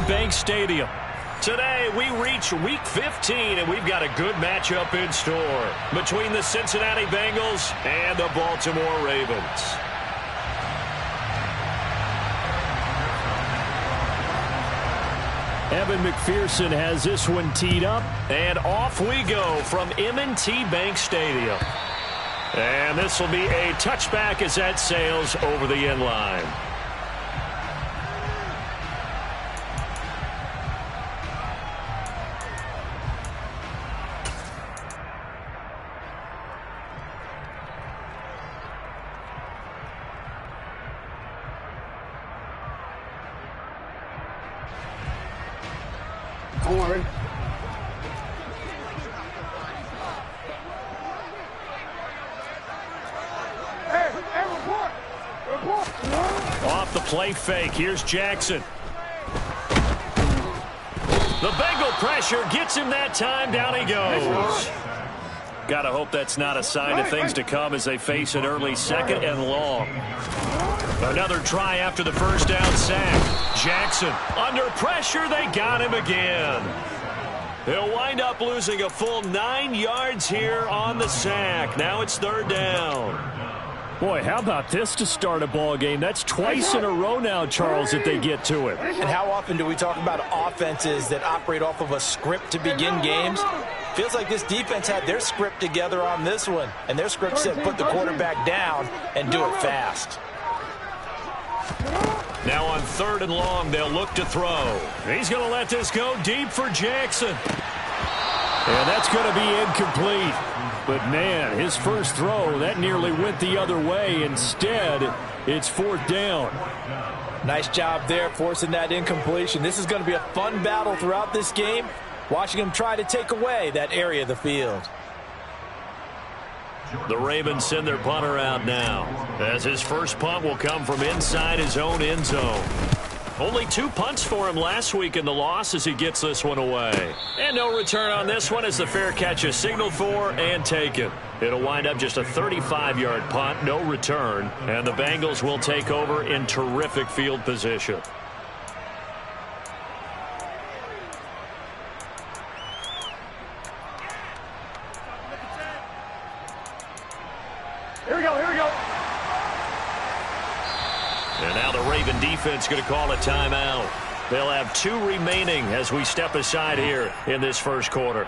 Bank Stadium. Today, we reach Week 15, and we've got a good matchup in store between the Cincinnati Bengals and the Baltimore Ravens. Evan McPherson has this one teed up, and off we go from M&T Bank Stadium. And this will be a touchback as that sails over the end line. Don't worry. Off the play fake, here's Jackson. The Bengal pressure gets him that time, down he goes. Gotta hope that's not a sign of things to come as they face an early second and long. Another try after the first down sack. Jackson under pressure, they got him again. He'll wind up losing a full 9 yards here on the sack. Now it's third down. Boy, how about this to start a ball game? That's twice in a row now, Charles, that they get to it. And how often do we talk about offenses that operate off of a script to begin games? Feels like this defense had their script together on this one. And their script said put the quarterback down and do it fast. Now on third and long, they'll look to throw. He's going to let this go deep for Jackson. And that's going to be incomplete. But, man, his first throw, that nearly went the other way. Instead, it's fourth down. Nice job there forcing that incompletion. This is going to be a fun battle throughout this game, watching him try to take away that area of the field. The Ravens send their punter out now, as his first punt will come from inside his own end zone. Only 2 punts for him last week in the loss as he gets this one away. And no return on this one as the fair catch is signaled for and taken. It'll wind up just a 35-yard punt, no return, and the Bengals will take over in terrific field position. Here we go, here we go. And now the Raven defense going to call a timeout. They'll have 2 remaining as we step aside here in this first quarter.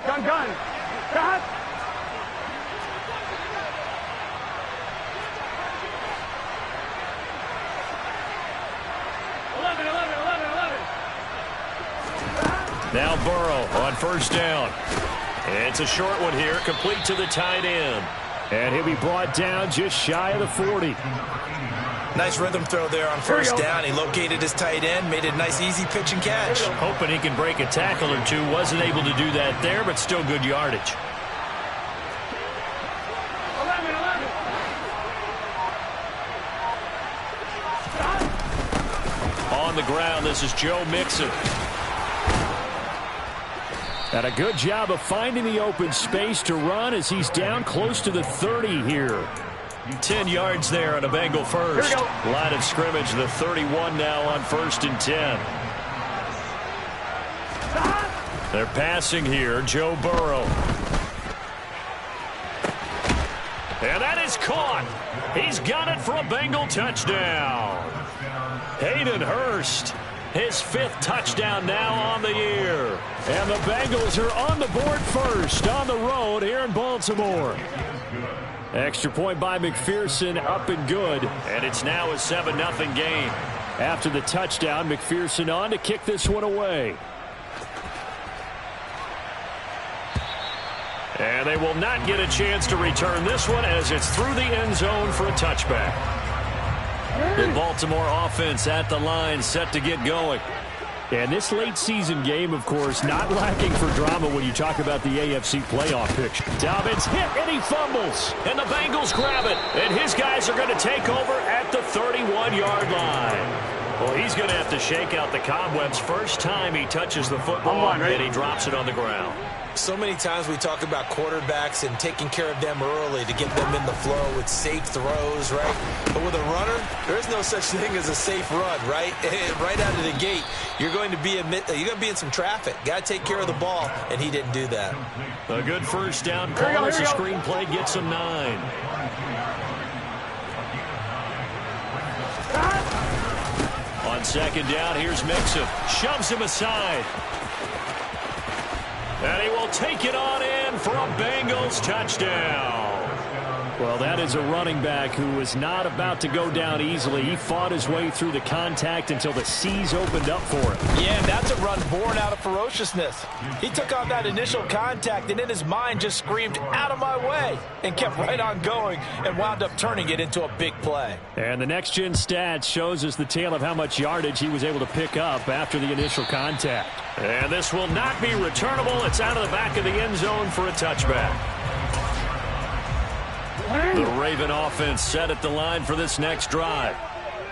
Gun. Cut. Now Burrow on first down. It's a short one here, complete to the tight end. And he'll be brought down just shy of the 40. Nice rhythm throw there on first down. He located his tight end, made it a nice easy pitch and catch. Hoping he can break a tackle or two. Wasn't able to do that there, but still good yardage. 11. On the ground, this is Joe Mixon. And a good job of finding the open space to run as he's down close to the 30 here. 10 yards there on a Bengal first. Line of scrimmage, the 31 now on 1st and 10. They're passing here, Joe Burrow. And that is caught. He's got it for a Bengal touchdown. Hayden Hurst, his 5th touchdown now on the year. And the Bengals are on the board first on the road here in Baltimore. Extra point by McPherson, up and good. And it's now a 7-0 game. After the touchdown, McPherson on to kick this one away. And they will not get a chance to return this one as it's through the end zone for a touchback. The Baltimore offense at the line, set to get going. And this late season game, of course, not lacking for drama when you talk about the AFC playoff picture. Dobbins hit and he fumbles. And the Bengals grab it. And his guys are going to take over at the 31-yard line. Well, he's going to have to shake out the cobwebs first time he touches the football, and he drops it on the ground. So many times we talk about quarterbacks and taking care of them early to get them in the flow with safe throws, right? But with a runner, there is no such thing as a safe run, right? Right out of the gate, you're going to be in some traffic. Got to take care of the ball, and he didn't do that. A good first down call as the screenplay gets him 9. On second down, here's Mixon. Shoves him aside. And he will take it on in for a Bengals touchdown. Well, that is a running back who was not about to go down easily. He fought his way through the contact until the seas opened up for him. Yeah, that's a run born out of ferociousness. He took on that initial contact and in his mind just screamed, "Out of my way," and kept right on going and wound up turning it into a big play. And the next-gen stats shows us the tale of how much yardage he was able to pick up after the initial contact. And this will not be returnable. It's out of the back of the end zone for a touchback. The Raven offense set at the line for this next drive.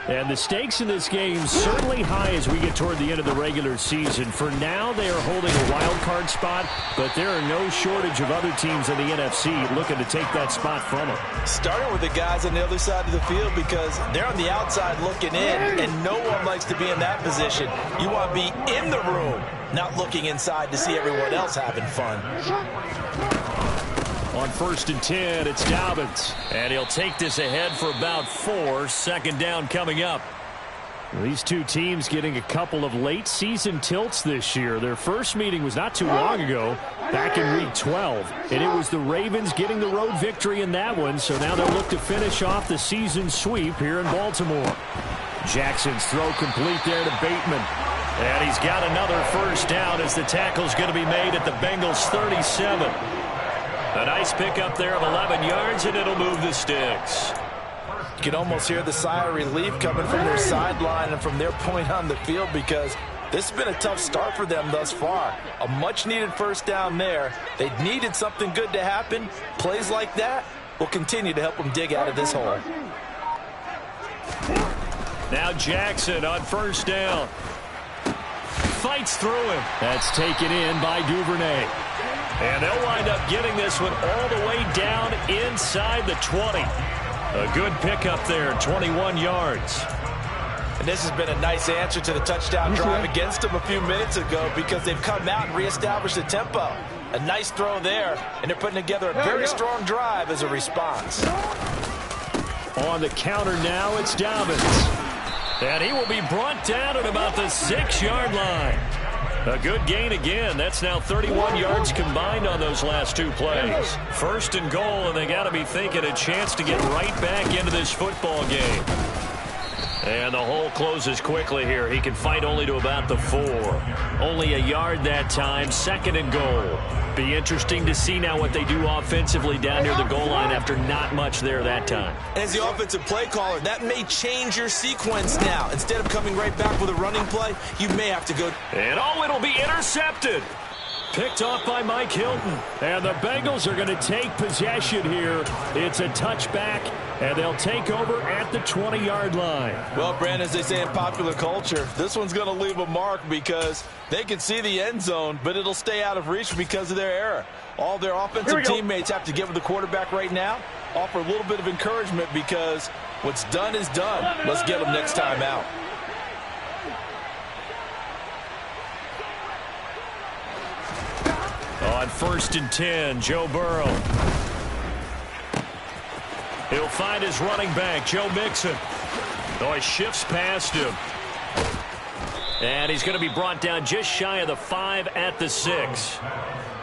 And the stakes in this game certainly high as we get toward the end of the regular season. For now, they are holding a wild card spot, but there are no shortage of other teams in the NFC looking to take that spot from them. Starting with the guys on the other side of the field because they're on the outside looking in, and no one likes to be in that position. You want to be in the room, not looking inside to see everyone else having fun. On 1st and 10, it's Dobbins. And he'll take this ahead for about 4. Second down coming up. These two teams getting a couple of late season tilts this year. Their first meeting was not too long ago, back in week 12. And it was the Ravens getting the road victory in that one. So now they'll look to finish off the season sweep here in Baltimore. Jackson's throw complete there to Bateman. And he's got another first down as the tackle's going to be made at the Bengals 37. A nice pickup there of 11 yards, and it'll move the sticks. You can almost hear the sigh of relief coming from their sideline and from their point on the field because this has been a tough start for them thus far. A much-needed first down there. They needed something good to happen. Plays like that will continue to help them dig out of this hole. Now Jackson on first down. Fights through him. That's taken in by Duvernay. And they'll wind up getting this one all the way down inside the 20. A good pickup there, 21 yards. And this has been a nice answer to the touchdown drive against them a few minutes ago because they've come out and reestablished the tempo. A nice throw there, and they're putting together a very strong drive as a response. On the counter now, it's Dobbins. And he will be brought down at about the 6-yard line. A good gain again. That's now 31 yards combined on those last two plays. First and goal, and they got to be thinking a chance to get right back into this football game. And the hole closes quickly here. He can fight only to about the 4. Only a yard that time. Second and goal. Be interesting to see now what they do offensively down near the goal line after not much there that time. As the offensive play caller, that may change your sequence now. Instead of coming right back with a running play, you may have to go. And it'll be intercepted. Picked off by Mike Hilton. And the Bengals are going to take possession here. It's a touchback, and they'll take over at the 20-yard line. Well, Brandon, as they say in popular culture, this one's going to leave a mark because they can see the end zone, but it'll stay out of reach because of their error. All their offensive teammates have to get with the quarterback right now, offer a little bit of encouragement because what's done is done. Let's get them next time out. On 1st and 10, Joe Burrow. He'll find his running back, Joe Mixon. Oh, he shifts past him. And he's going to be brought down just shy of the 5 at the 6.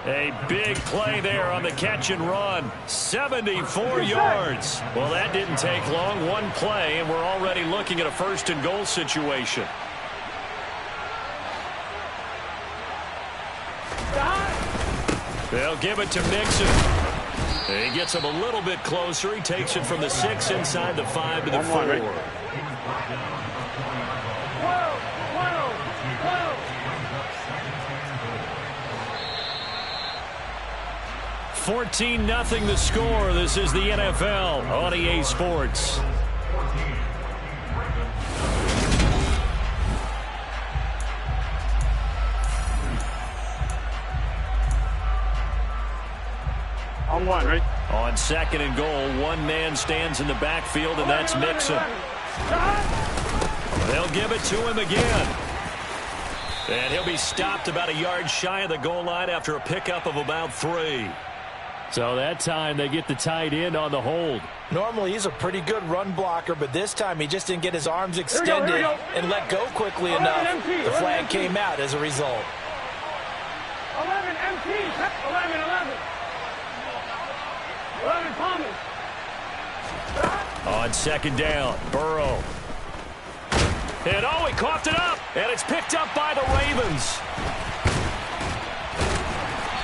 A big play there on the catch and run. 74 yards. Well, that didn't take long. One play, and we're already looking at a 1st and goal situation. They'll give it to Mixon. He gets him a little bit closer. He takes it from the 6 inside the 5 to the 4. Right? 14-0 the score. This is the NFL on EA Sports. and 1, right? On second and goal, one man stands in the backfield, and that's Mixon. They'll give it to him again. And he'll be stopped about a yard shy of the goal line after a pickup of about 3. So that time they get the tight end on the hold. Normally he's a pretty good run blocker, but this time he just didn't get his arms extended and let go quickly enough. The flag came out as a result. 11 MT, 11. 11 Thomas. On second down, Burrow. And he coughed it up, and it's picked up by the Ravens.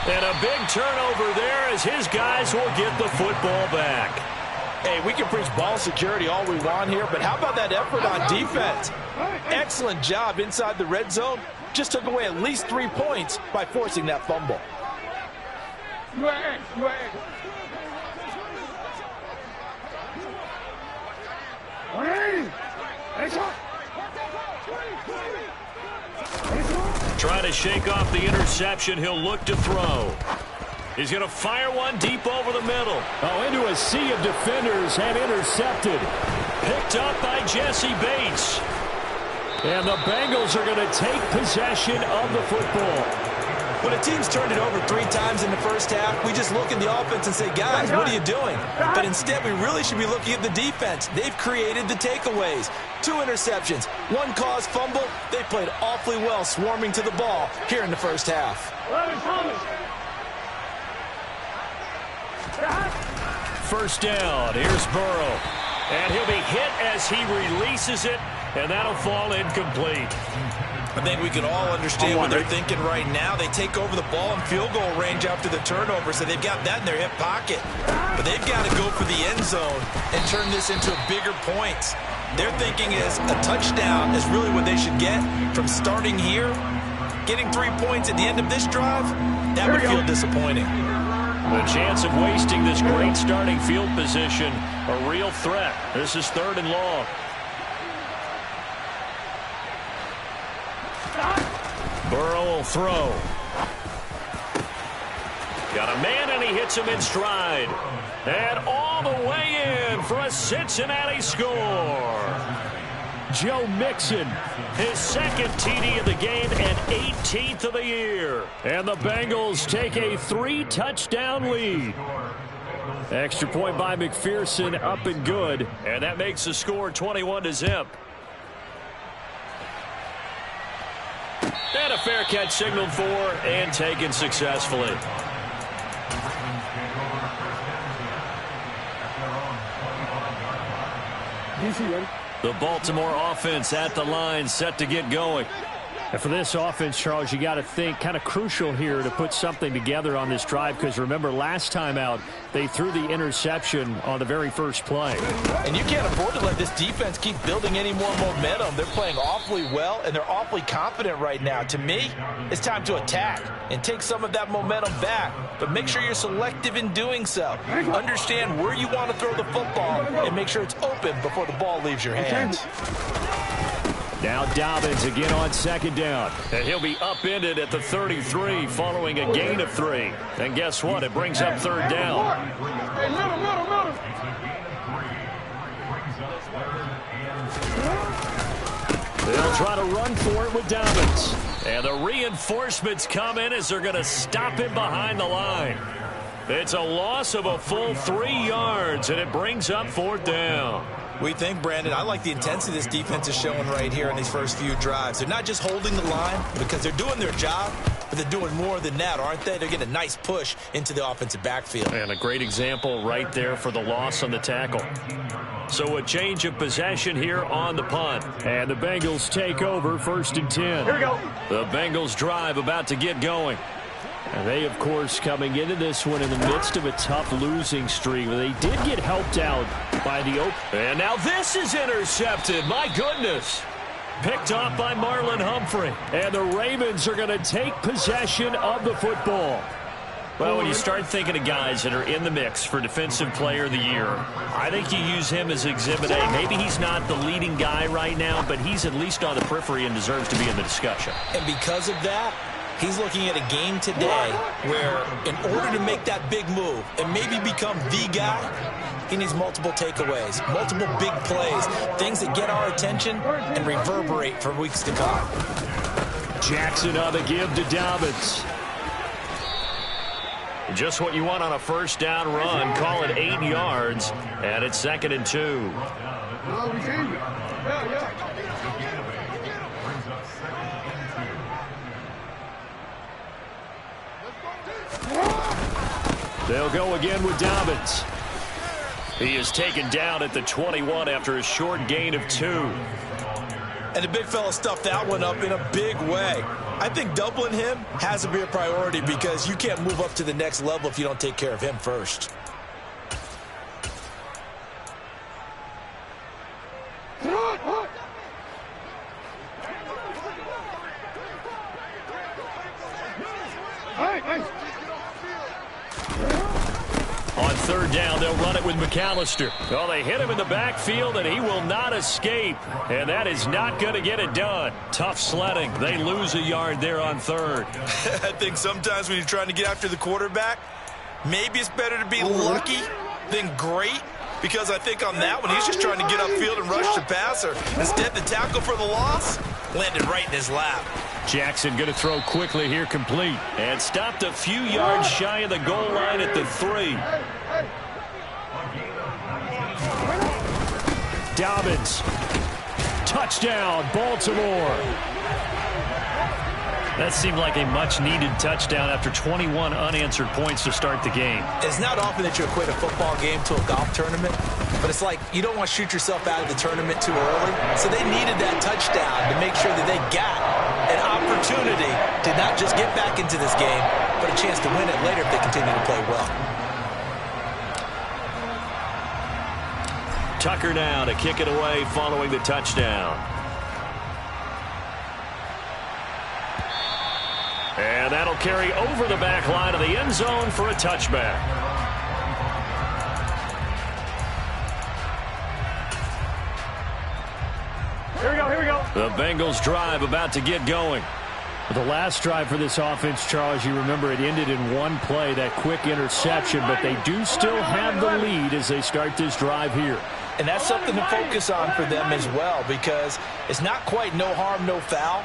And a big turnover there as his guys will get the football back. Hey, we can preach ball security all we want here, but how about that effort on defense? Excellent job inside the red zone. Just took away at least 3 points by forcing that fumble. Trying to shake off the interception. He'll look to throw. He's going to fire one deep over the middle. Oh, into a sea of defenders and intercepted. Picked up by Jesse Bates. And the Bengals are going to take possession of the football. When a team's turned it over 3 times in the first half, we just look at the offense and say, guys, what are you doing? But instead, we really should be looking at the defense. They've created the takeaways. 2 interceptions, 1 caused fumble. They played awfully well swarming to the ball here in the first half. First down, here's Burrow. And he'll be hit as he releases it, and that'll fall incomplete. I think we can all understand what they're thinking right now. They take over the ball in field goal range after the turnover, so they've got that in their hip pocket. But they've got to go for the end zone and turn this into bigger points. Their thinking is a touchdown is really what they should get from starting here. Getting 3 points at the end of this drive, that would feel disappointing. The chance of wasting this great starting field position, a real threat. This is 3rd and long. Burrow will throw. Got a man, and he hits him in stride. And all the way in for a Cincinnati score. Joe Mixon, his 2nd TD of the game and 18th of the year. And the Bengals take a 3-touchdown lead. Extra point by McPherson, up and good. And that makes the score 21-0. And a fair catch signaled for and taken successfully. The Baltimore offense at the line, set to get going. And for this offense, Charles, you got to think kind of crucial here to put something together on this drive, because remember last time out they threw the interception on the very first play. And you can't afford to let this defense keep building any more momentum. They're playing awfully well, and they're awfully confident right now. To me, it's time to attack and take some of that momentum back, but make sure you're selective in doing so. Understand where you want to throw the football and make sure it's open before the ball leaves your hands. Now Dobbins again on second down. And he'll be upended at the 33 following a gain of 3. And guess what? It brings up 3rd down. They'll try to run for it with Dobbins. And the reinforcements come in as they're going to stop him behind the line. It's a loss of a full 3 yards, and it brings up 4th down. We think, Brandon, I like the intensity this defense is showing right here in these first few drives. They're not just holding the line because they're doing their job, but they're doing more than that, aren't they? They're getting a nice push into the offensive backfield. And a great example right there for the loss on the tackle. So a change of possession here on the punt. And the Bengals take over 1st and 10. Here we go. The Bengals drive about to get going. And they, of course, coming into this one in the midst of a tough losing streak. They did get helped out by the open. And now this is intercepted. My goodness. Picked off by Marlon Humphrey. And the Ravens are going to take possession of the football. Well, when you start thinking of guys that are in the mix for Defensive Player of the Year, I think you use him as Exhibit A. Maybe he's not the leading guy right now, but he's at least on the periphery and deserves to be in the discussion. And because of that, He's looking at a game today where in order to make that big move and maybe become the guy, he needs multiple takeaways, multiple big plays, things that get our attention and reverberate for weeks to come. Jackson on the give to Dobbins. Just what you want on a first down run. Call it 8 yards, and it's 2nd and 2. They'll go again with Dobbins. He is taken down at the 21 after a short gain of 2. And the big fella stuffed that one up in a big way. I think doubling him has to be a priority because you can't move up to the next level if you don't take care of him first. On 3rd down, they'll run it with McAllister. Well, they hit him in the backfield, and he will not escape. And that is not going to get it done. Tough sledding. They lose a yard there on 3rd. I think sometimes when you're trying to get after the quarterback, maybe it's better to be lucky than great. Because I think on that one, he's just trying to get upfield and rush the passer. Instead, the tackle for the loss landed right in his lap. Jackson going to throw quickly here, complete. And stopped a few yards shy of the goal line at the 3. Dobbins. Touchdown, Baltimore. That seemed like a much-needed touchdown after 21 unanswered points to start the game. It's not often that you equate a football game to a golf tournament, but it's like you don't want to shoot yourself out of the tournament too early. So they needed that touchdown to make sure that they got an opportunity to not just get back into this game, but a chance to win it later if they continue to play well. Tucker now to kick it away following the touchdown. And that'll carry over the back line of the end zone for a touchback. Here we go, here we go. The Bengals drive about to get going. The last drive for this offense, Charles, you remember it ended in one play, that quick interception, but they do still have the lead as they start this drive here. And that's something to focus on for them as well, because it's not quite no harm, no foul.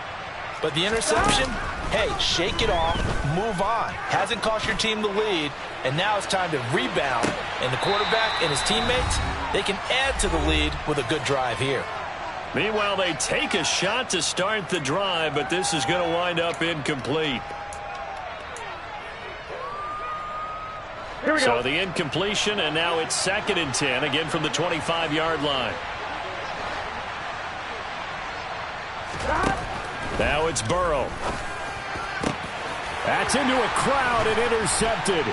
But the interception, hey, shake it off, move on. Hasn't cost your team the lead, and now it's time to rebound. And the quarterback and his teammates, they can add to the lead with a good drive here. Meanwhile, they take a shot to start the drive, but this is going to wind up incomplete. So the incompletion, and now it's 2nd and 10, again from the 25-yard line. Now it's Burrow. That's into a crowd and intercepted.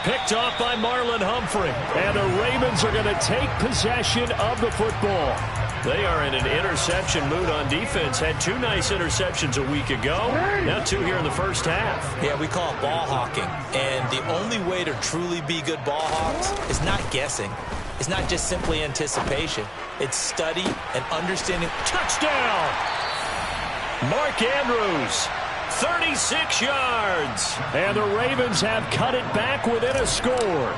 Picked off by Marlon Humphrey. And the Ravens are going to take possession of the football. They are in an interception mood on defense. Had 2 nice interceptions a week ago. Now 2 here in the first half. Yeah, we call it ball hawking. And the only way to truly be good ball hawks is not guessing. It's not just simply anticipation. It's study and understanding. Touchdown! Mark Andrews, 36 yards. And the Ravens have cut it back within a score.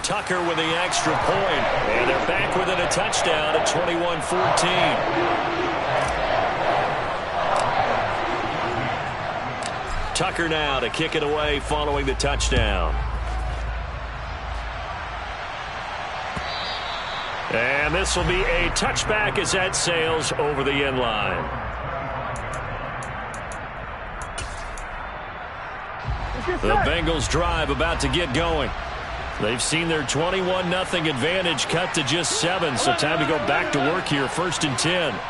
Tucker with the extra point. And they're back within a touchdown at 21-14. Tucker now to kick it away following the touchdown. And this will be a touchback as that sails over the end line. The Bengals drive about to get going. They've seen their 21-0 advantage cut to just 7, so time to go back to work here. 1st and 10. 11.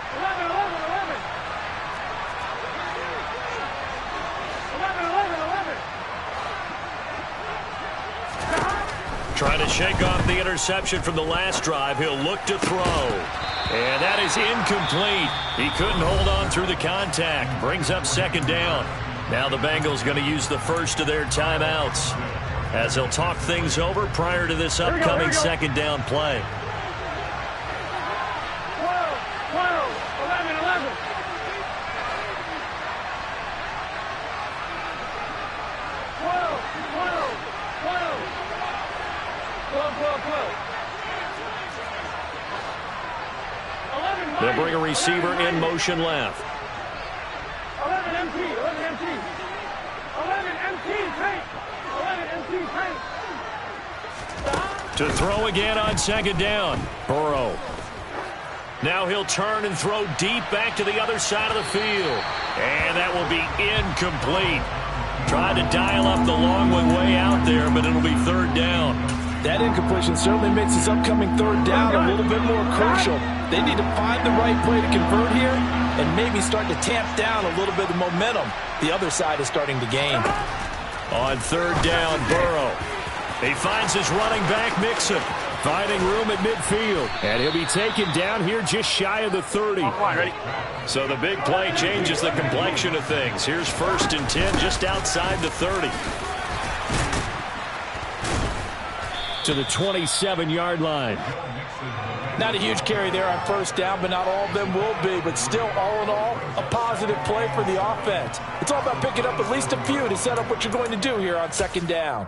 Trying to shake off the interception from the last drive. He'll look to throw. And that is incomplete. He couldn't hold on through the contact. Brings up 2nd down. Now the Bengals going to use the first of their timeouts as they'll talk things over prior to this upcoming 2nd down play. 12, 11, 11. They'll bring a receiver in motion left. 11 MT, 11 MT. 11 MT, tank. 11 MT, tank. To throw again on second down. Burrow. Now he'll turn and throw deep back to the other side of the field. And that will be incomplete. Tried to dial up the long one way out there, but it'll be third down. That incompletion certainly makes this upcoming third down a little bit more crucial. They need to find the right play to convert here and maybe start to tamp down a little bit of momentum the other side is starting to gain. On third down, Burrow. He finds his running back, Mixon, finding room at midfield. And he'll be taken down here just shy of the 30. Ready? So the big play changes the complexion of things. Here's 1st and 10 just outside the 30. To the 27-yard line. Not a huge carry there on first down, but not all of them will be. But still, all in all, a positive play for the offense. It's all about picking up at least a few to set up what you're going to do here on second down.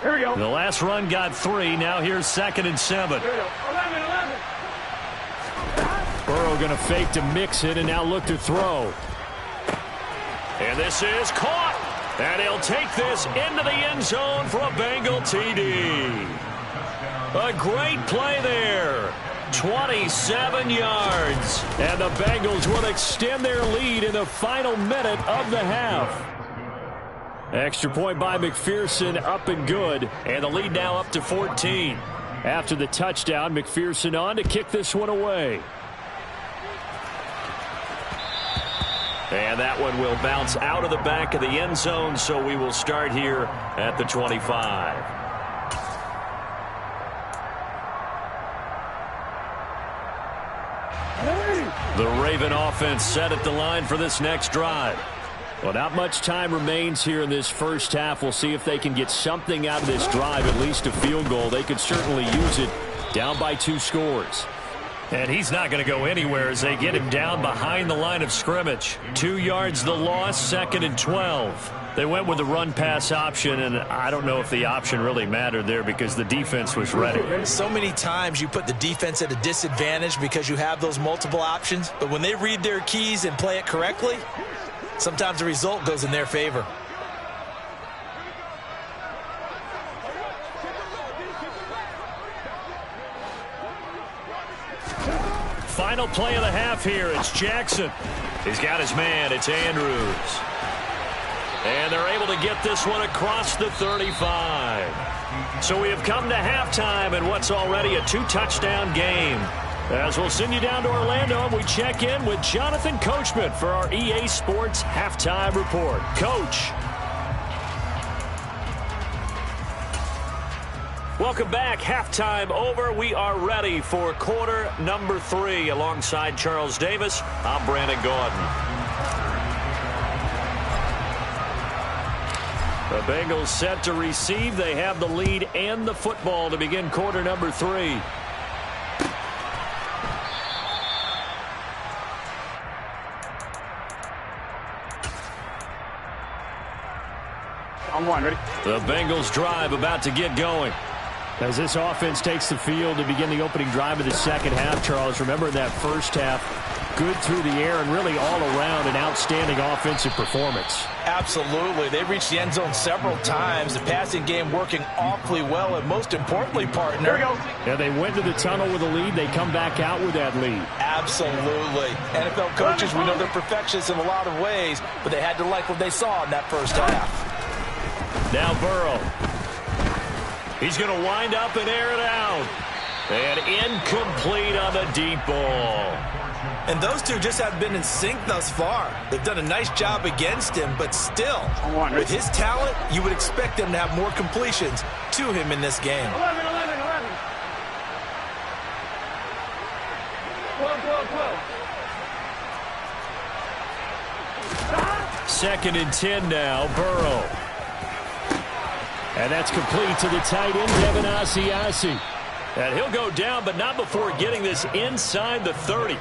Here we go. The last run got 3. Now here's 2nd and 7. Here we go. 11, 11. Burrow going to fake to Mixon and now look to throw. And this is caught. And he'll take this into the end zone for a Bengal TD. A great play there. 27 yards. And the Bengals will extend their lead in the final minute of the half. Extra point by McPherson, up and good. And the lead now up to 14. After the touchdown, McPherson on to kick this one away. And that one will bounce out of the back of the end zone, so we will start here at the 25. The Raven offense set at the line for this next drive. Well, not much time remains here in this first half. We'll see if they can get something out of this drive, at least a field goal. They could certainly use it, down by 2 scores. And he's not going to go anywhere as they get him down behind the line of scrimmage. 2 yards the loss, 2nd and 12. They went with the run-pass option, and I don't know if the option really mattered there because the defense was ready. So many times you put the defense at a disadvantage because you have those multiple options, but when they read their keys and play it correctly, sometimes the result goes in their favor. Final play of the half here. It's Jackson. He's got his man. It's Andrews. And they're able to get this one across the 35. So we have come to halftime in what's already a 2-touchdown game. As we'll send you down to Orlando, and we check in with Jonathan Coachman for our EA Sports Halftime Report. Coach. Welcome back. Halftime over. We are ready for quarter number 3. Alongside Charles Davis, I'm Brandon Gordon. The Bengals set to receive. They have the lead and the football to begin quarter number 3. I'm one, ready? The Bengals drive about to get going. As this offense takes the field to begin the opening drive of the second half, Charles, remember in that first half, good through the air and really all around an outstanding offensive performance. Absolutely. They reached the end zone several times. The passing game working awfully well, and most importantly, partner. Here we go. Yeah, they went to the tunnel with a lead. They come back out with that lead. Absolutely. NFL coaches, we know they're perfectionists in a lot of ways, but they had to like what they saw in that first half. Now Burrow. He's going to wind up and air it out. And incomplete on the deep ball. And those two just have been in sync thus far. They've done a nice job against him, but still, with his talent, you would expect them to have more completions to him in this game. 11, 11, 11. 12, 12, 12. 2nd and 10 now, Burrow. And that's complete to the tight end, Devin Asiasi. And he'll go down, but not before getting this inside the 30.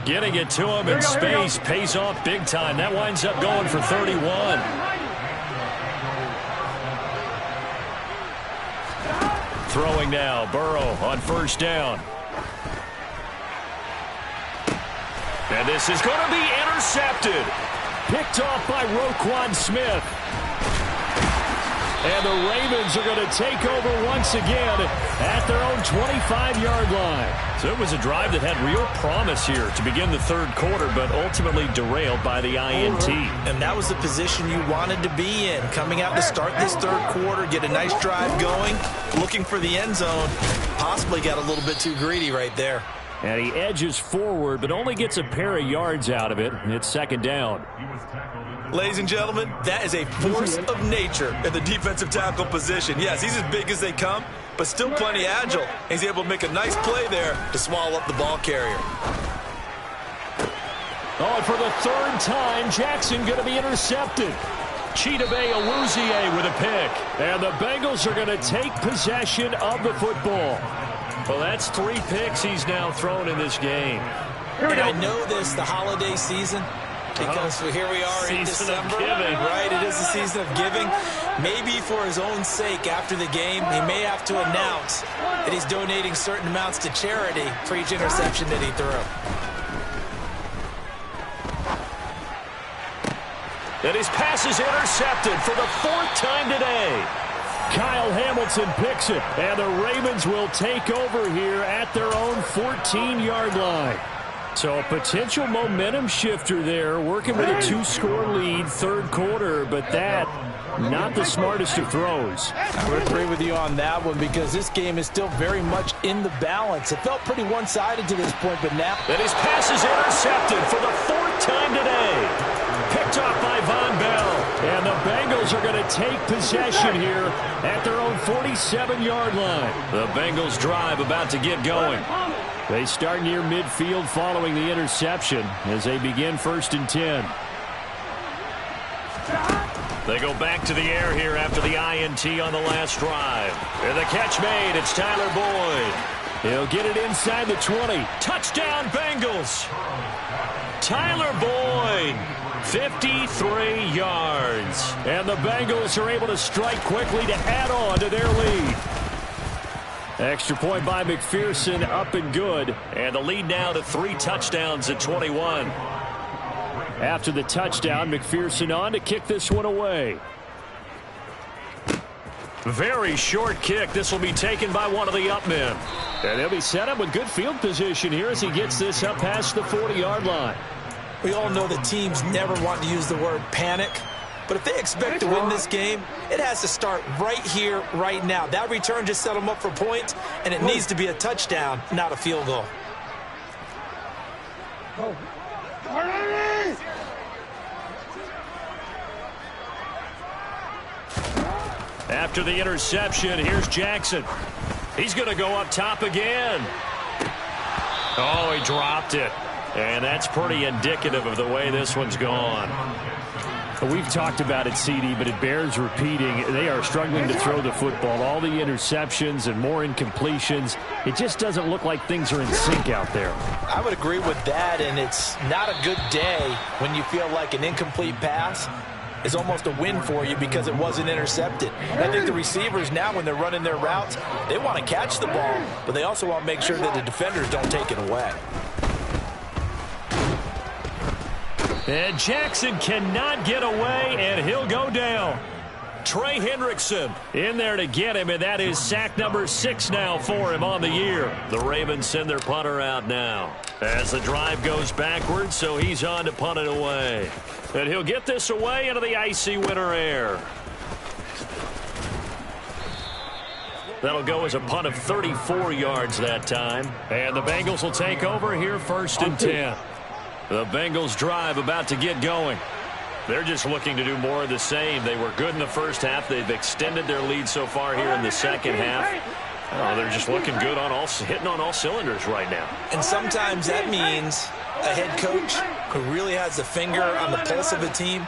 Getting it to him in space pays off big time. That winds up going for 31. Throwing now, Burrow on first down. And this is going to be intercepted. Picked off by Roquan Smith. And the Ravens are going to take over once again at their own 25-yard line. So it was a drive that had real promise here to begin the third quarter, but ultimately derailed by the INT. And that was the position you wanted to be in. Coming out to start this third quarter, get a nice drive going, looking for the end zone. Possibly got a little bit too greedy right there. And he edges forward, but only gets a pair of yards out of it. And it's second down. Ladies and gentlemen, that is a force of nature in the defensive tackle position. Yes, he's as big as they come, but still plenty agile. He's able to make a nice play there to swallow up the ball carrier. Oh, and for the third time, Jackson going to be intercepted. Chidobe Awuzie with a pick. And the Bengals are going to take possession of the football. Well, that's 3 picks he's now thrown in this game. And I know this, the holiday season, because here we are in December. Right, it is the season of giving. Maybe for his own sake, after the game, he may have to announce that he's donating certain amounts to charity for each interception that he threw. And his pass is intercepted for the 4th time today. Kyle Hamilton picks it, and the Ravens will take over here at their own 14-yard line. So a potential momentum shifter there, working with a 2-score lead, third quarter, but that, not the smartest of throws. I would agree with you on that one because this game is still very much in the balance. It felt pretty one-sided to this point, but now... And his pass is intercepted for the 4th time today. Picked off by Von Bell. And the Bengals are going to take possession here at their own 47-yard line. The Bengals drive about to get going. They start near midfield following the interception as they begin 1st and 10. They go back to the air here after the INT on the last drive. And the catch made. It's Tyler Boyd. He'll get it inside the 20. Touchdown, Bengals. Tyler Boyd. 53 yards. And the Bengals are able to strike quickly to add on to their lead. Extra point by McPherson, up and good. And the lead now to 3 touchdowns at 21. After the touchdown, McPherson on to kick this one away. Very short kick. This will be taken by one of the up men. And they'll be set up with good field position here as he gets this up past the 40-yard line. We all know that teams never want to use the word panic. But if they expect to win this game, it has to start right here, right now. That return just set them up for points, and it needs to be a touchdown, not a field goal. After the interception, here's Jackson. He's going to go up top again. Oh, he dropped it. And that's pretty indicative of the way this one's gone. We've talked about it, CD, but it bears repeating. They are struggling to throw the football. All the interceptions and more incompletions. It just doesn't look like things are in sync out there. I would agree with that, and it's not a good day when you feel like an incomplete pass is almost a win for you because it wasn't intercepted. And I think the receivers now, when they're running their routes, they want to catch the ball, but they also want to make sure that the defenders don't take it away. And Jackson cannot get away, and he'll go down. Trey Hendrickson in there to get him, and that is sack number 6 now for him on the year. The Ravens send their punter out now as the drive goes backwards, so he's on to punt it away. And he'll get this away into the icy winter air. That'll go as a punt of 34 yards that time. And the Bengals will take over here 1st and 10. The Bengals drive about to get going. They're just looking to do more of the same. They were good in the first half. They've extended their lead so far here in the second half. Oh, they're just looking good on hitting on all cylinders right now. And sometimes that means a head coach who really has a finger on the pulse of a team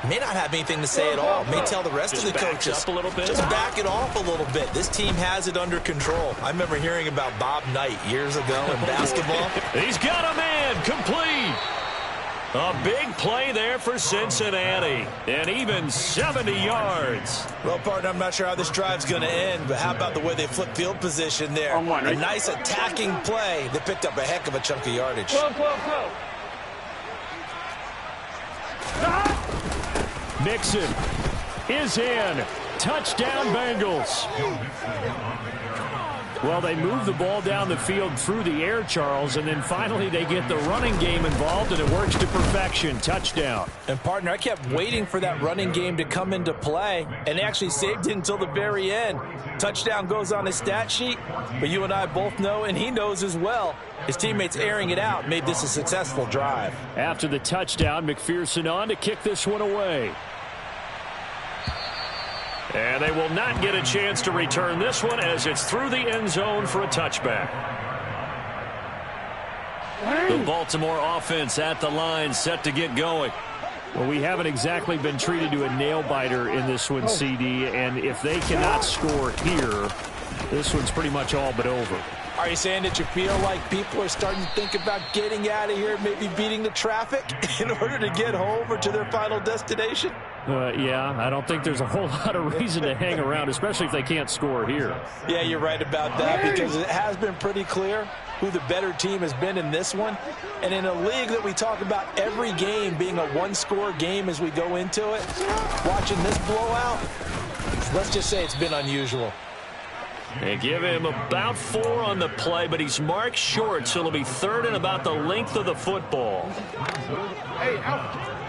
may not have anything to say at all. May tell the rest of the coaches, up a little bit. Just back it off a little bit. This team has it under control. I remember hearing about Bob Knight years ago in basketball. He's got a man complete. A big play there for Cincinnati. And even 70 yards. Well, partner, I'm not sure how this drive's going to end, but how about the way they flip field position there? A nice attacking play. They picked up a heck of a chunk of yardage. Close. Mixon is in. Touchdown, Bengals. Well, they move the ball down the field through the air, Charles, and then finally they get the running game involved, and it works to perfection. Touchdown. And, partner, I kept waiting for that running game to come into play, and they actually saved it until the very end. Touchdown goes on his stat sheet, but you and I both know, and he knows as well, his teammates airing it out made this a successful drive. After the touchdown, McPherson on to kick this one away. And they will not get a chance to return this one as it's through the end zone for a touchback. The Baltimore offense at the line, set to get going. Well, we haven't exactly been treated to a nail-biter in this one, CD, and if they cannot score here, this one's pretty much all but over. Are you saying that you feel like people are starting to think about getting out of here, maybe beating the traffic in order to get home or to their final destination? Yeah, I don't think there's a whole lot of reason to hang around, especially if they can't score here. Yeah, you're right about that, because it has been pretty clear who the better team has been in this one. And in a league that we talk about every game being a one-score game as we go into it, watching this blowout, let's just say it's been unusual. They give him about 4 on the play, but he's marked short, so it'll be third and about the length of the football. Hey, out.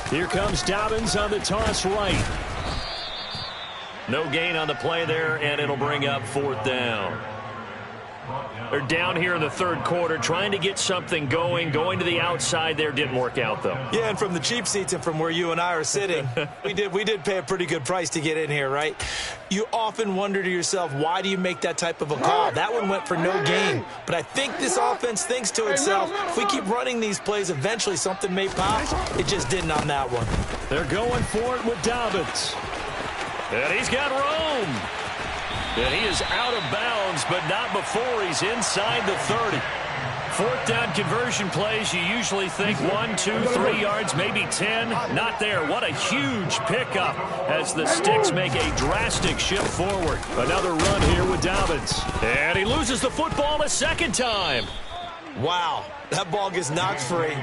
Here comes Dobbins on the toss right. No gain on the play there, and it'll bring up 4th down. They're down here in the third quarter, trying to get something going. Going to the outside there didn't work out, though. Yeah, and from the cheap seats and from where you and I are sitting, we did pay a pretty good price to get in here, right? You often wonder to yourself, why do you make that type of a call? That one went for no gain. But I think this offense thinks to itself, if we keep running these plays, eventually something may pop. It just didn't on that one. They're going for it with Dobbins. And he's got room. And he is out of bounds, but not before he's inside the 30. 4th down conversion plays, you usually think 1, 2, 3 yards, maybe 10. Not there. What a huge pickup as the Sticks make a drastic shift forward. Another run here with Dobbins. And he loses the football a second time. Wow, that ball gets knocked free,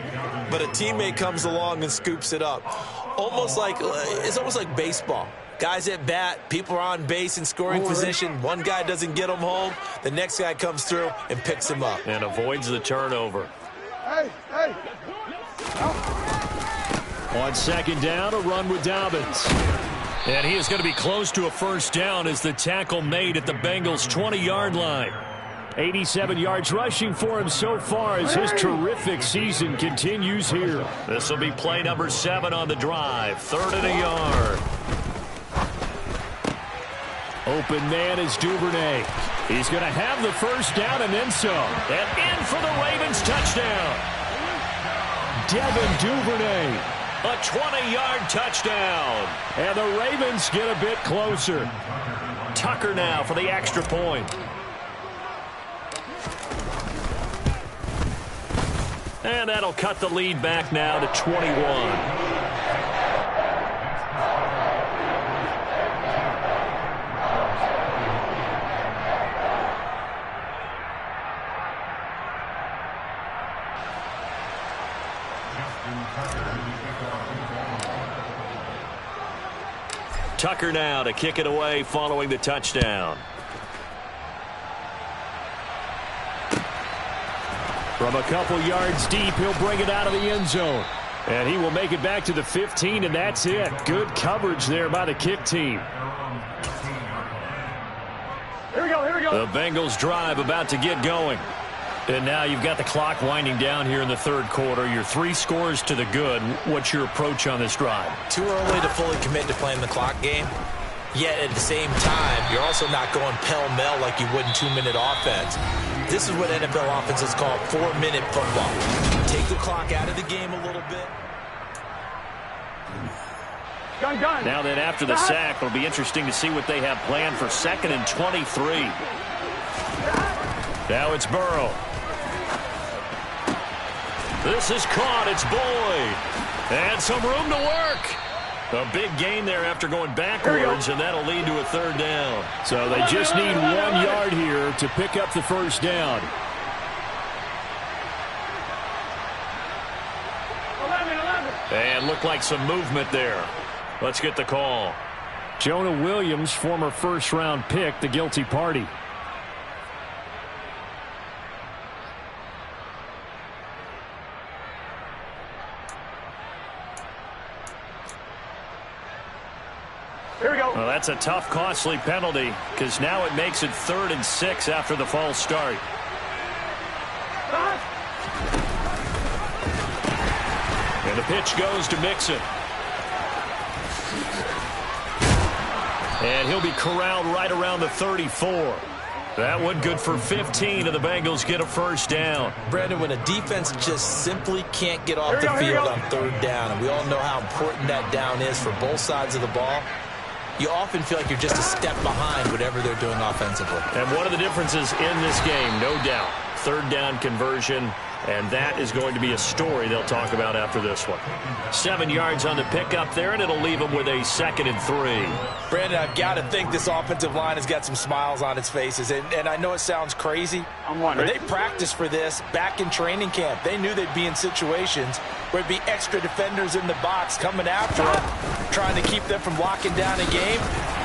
but a teammate comes along and scoops it up. It's almost like baseball. Guys at bat, people are on base in scoring position. One guy doesn't get him home. The next guy comes through and picks him up. And avoids the turnover. Hey. On 2nd down, a run with Dobbins. And he is going to be close to a first down as the tackle made at the Bengals' 20-yard line. 87 yards rushing for him so far as his terrific season continues here. This will be play number 7 on the drive. 3rd and a yard. Open man is Duvernay. He's going to have the first down and then some. And in for the Ravens touchdown. Devin Duvernay. A 20-yard touchdown. And the Ravens get a bit closer. Tucker now for the extra point. And that'll cut the lead back now to 21. Tucker now to kick it away following the touchdown. From a couple yards deep, he'll bring it out of the end zone. And he will make it back to the 15, and that's it. Good coverage there by the kick team. Here we go. The Bengals drive about to get going. And now you've got the clock winding down here in the third quarter. You're 3 scores to the good. What's your approach on this drive? Too early to fully commit to playing the clock game. Yet at the same time, you're also not going pell-mell like you would in 2-minute offense. This is what NFL offenses call 4-minute football. Take the clock out of the game a little bit. Gun. Now then, after the sack, it'll be interesting to see what they have planned for 2nd and 23. Now it's Burrow. This is caught. It's Boyd. And some room to work. A big gain there after going backwards, and that'll lead to a third down. So they just need 1 yard here to pick up the first down. 11. And looked like some movement there. Let's get the call. Jonah Williams, former first-round pick, the guilty party. Here we go. Well, that's a tough, costly penalty because now it makes it 3rd and 6 after the false start. And the pitch goes to Mixon. And he'll be corralled right around the 34. That one good for 15, and the Bengals get a first down. Brandon, when a defense just simply can't get off the field on 3rd down, and we all know how important that down is for both sides of the ball, you often feel like you're just a step behind whatever they're doing offensively. And one of the differences in this game, no doubt, 3rd down conversion, and that is going to be a story they'll talk about after this one. 7 yards on the pickup there, and it'll leave them with a 2nd and 3. Brandon, I've got to think this offensive line has got some smiles on its faces, and I know it sounds crazy, but they practiced for this back in training camp. They knew they'd be in situations where it'd be extra defenders in the box coming after them, trying to keep them from locking down a game.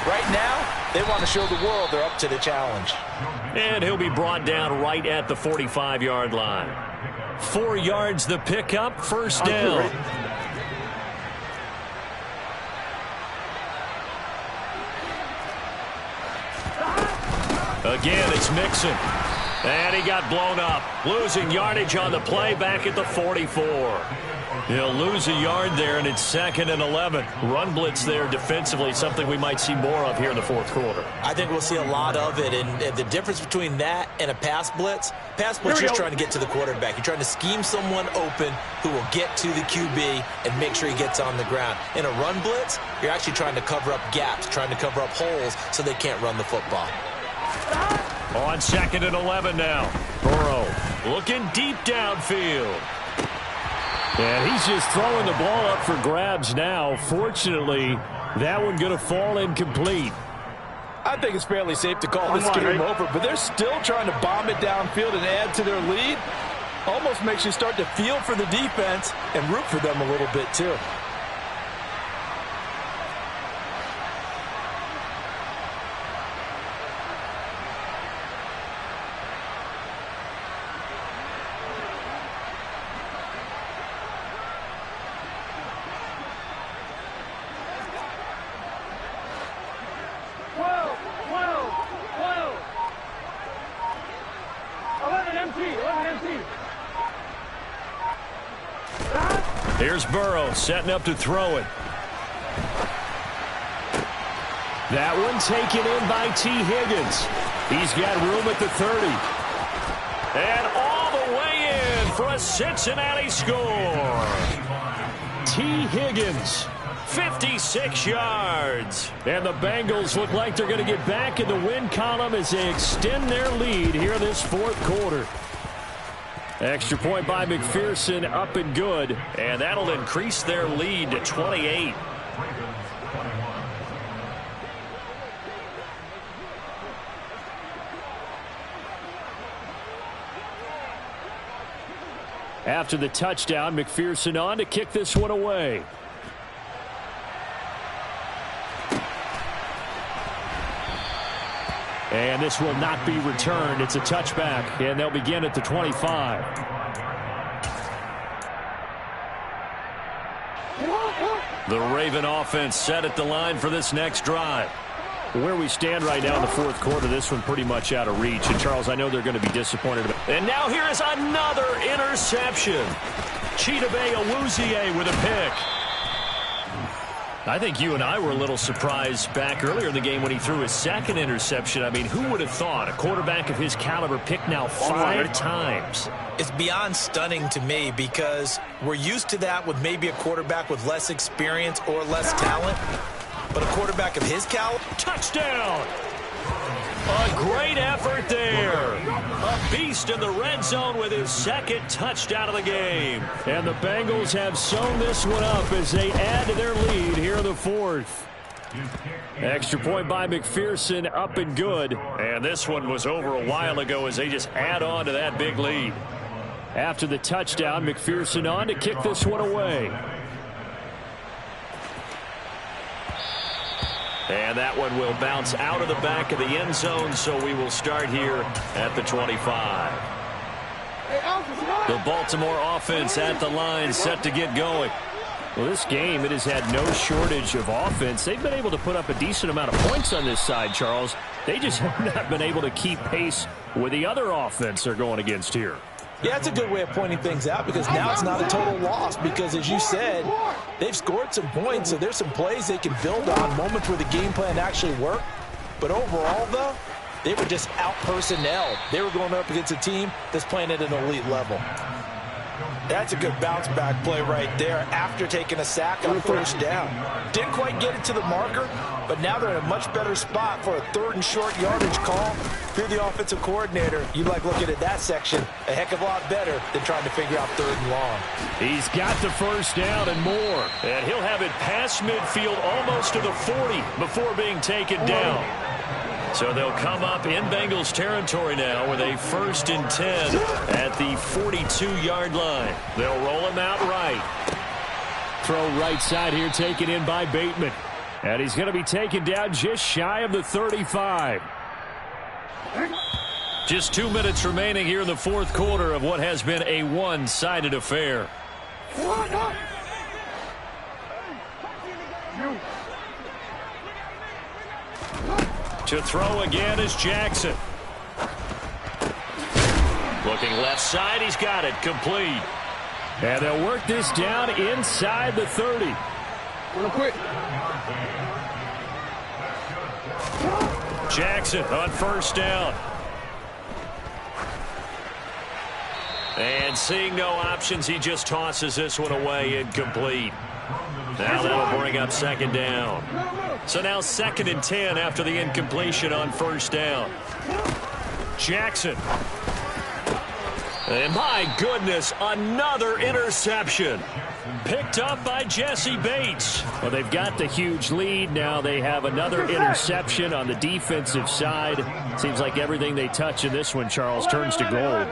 Right now, they want to show the world they're up to the challenge. And he'll be brought down right at the 45-yard line. 4 yards the pickup, first down. Again, it's Mixon. And he got blown up. Losing yardage on the play back at the 44. He'll lose a yard there, and it's 2nd and 11. Run blitz there defensively, something we might see more of here in the 4th quarter. I think we'll see a lot of it, and the difference between that and a pass blitz you're just trying to get to the quarterback. You're trying to scheme someone open who will get to the QB and make sure he gets on the ground. In a run blitz, you're actually trying to cover up gaps, trying to cover up holes so they can't run the football. On 2nd and 11 now. Burrow looking deep downfield. And he's just throwing the ball up for grabs now. Fortunately, that one going to fall incomplete. I think it's fairly safe to call this game over, but they're still trying to bomb it downfield and add to their lead. Almost makes you start to feel for the defense and root for them a little bit, too. Here's Burrow setting up to throw it. That one taken in by T. Higgins. He's got room at the 30. And all the way in for a Cincinnati score. T. Higgins, 56 yards. And the Bengals look like they're going to get back in the win column as they extend their lead here in this 4th quarter. Extra point by McPherson, up and good. And that'll increase their lead to 28. After the touchdown, McPherson on to kick this one away. And this will not be returned. It's a touchback, and they'll begin at the 25. The Raven offense set at the line for this next drive. Where we stand right now in the 4th quarter, this one pretty much out of reach. And, Charles, I know they're going to be disappointed. And now here is another interception. Chidobe Awuzie with a pick. I think you and I were a little surprised back earlier in the game when he threw his 2nd interception. I mean, who would have thought a quarterback of his caliber picked now 5 times? It's beyond stunning to me because we're used to that with maybe a quarterback with less experience or less talent. But a quarterback of his caliber? Touchdown! A great effort there. A beast in the red zone with his second touchdown of the game. And the Bengals have sewn this one up as they add to their lead here in the fourth. Extra point by McPherson, up and good. And this one was over a while ago as they just add on to that big lead. After the touchdown, McPherson on to kick this one away. And that one will bounce out of the back of the end zone, so we will start here at the 25. The Baltimore offense at the line, set to get going. Well, this game, it has had no shortage of offense. They've been able to put up a decent amount of points on this side, Charles. They just have not been able to keep pace with the other offense they're going against here. Yeah, it's a good way of pointing things out because now it's not a total loss because, as you said, they've scored some points, so there's some plays they can build on, moments where the game plan actually worked. But overall, though, they were just out-personnelled. They were going up against a team that's playing at an elite level. That's a good bounce-back play right there after taking a sack on first down. Didn't quite get it to the marker, but now they're in a much better spot for a third and short yardage call. If you're the offensive coordinator, you like looking at that section a heck of a lot better than trying to figure out third and long. He's got the first down and more. And he'll have it past midfield almost to the 40 before being taken down. So they'll come up in Bengals territory now with a 1st and 10 at the 42-yard line. They'll roll him out right. Throw right side here, taken in by Bateman. And he's going to be taken down just shy of the 35. Just 2 minutes remaining here in the fourth quarter of what has been a one-sided affair. To throw again is Jackson. Looking left side, he's got it, complete. And they'll work this down inside the 30. Real quick. Jackson on first down. And seeing no options, he just tosses this one away, incomplete. Now that'll bring up second down. So now 2nd and 10 after the incompletion on first down. Jackson. And my goodness, another interception. Picked up by Jesse Bates. Well, they've got the huge lead. Now they have another interception on the defensive side. Seems like everything they touch in this one, Charles, turns to gold.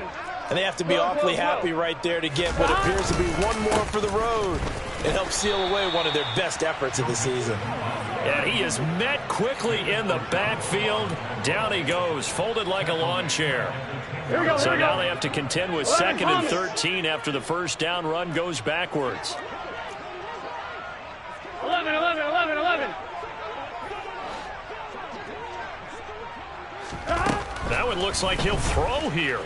And they have to be awfully happy right there to get what appears to be one more for the road. It helps seal away one of their best efforts of the season. And he is met quickly in the backfield. Down he goes, folded like a lawn chair. So now they have to contend with 2nd and 13 after the first down run goes backwards. 11. Now it looks like he'll throw here.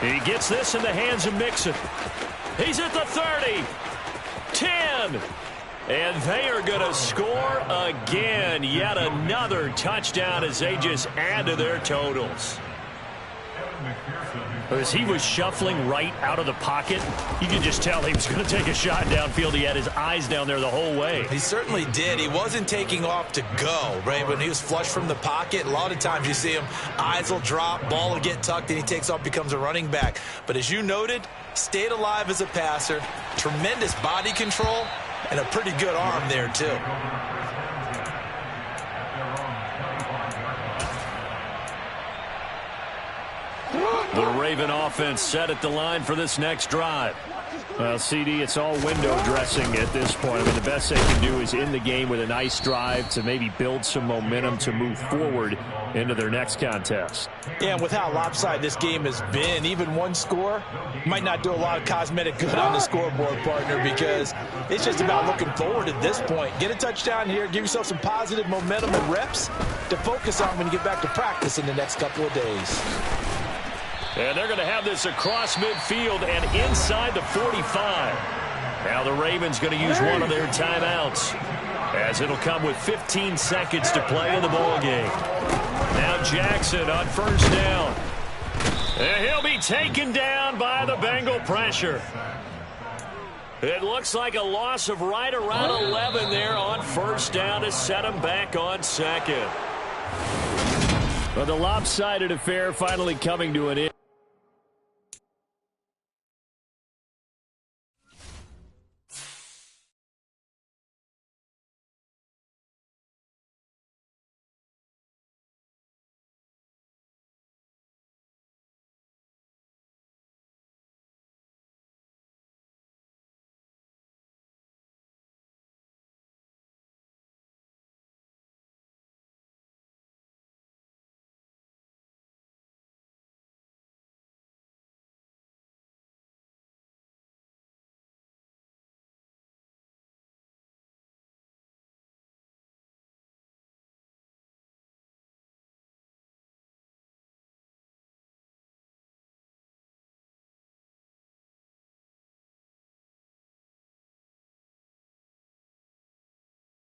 He gets this in the hands of Mixon. He's at the 30. 10. And they are going to score again. Yet another touchdown as they just add to their totals. As he was shuffling right out of the pocket, you could just tell he was going to take a shot downfield. He had his eyes down there the whole way. He certainly did. He wasn't taking off to go, right? When he was flush from the pocket, a lot of times you see him, eyes will drop, ball will get tucked, and he takes off, becomes a running back. But as you noted, stayed alive as a passer, tremendous body control, and a pretty good arm there, too. The Raven offense set at the line for this next drive. Well, CD, it's all window dressing at this point. I mean, the best they can do is end the game with a nice drive to maybe build some momentum to move forward into their next contest. Yeah, and with how lopsided this game has been, even one score might not do a lot of cosmetic good on the scoreboard, partner, because it's just about looking forward at this point. Get a touchdown here, give yourself some positive momentum and reps to focus on when you get back to practice in the next couple of days. And they're going to have this across midfield and inside the 45. Now the Ravens going to use one of their timeouts, as it'll come with 15 seconds to play in the ball game. Now Jackson on first down. And he'll be taken down by the Bengal pressure. It looks like a loss of right around 11 there on first down to set him back on second. Well, the lopsided affair finally coming to an end.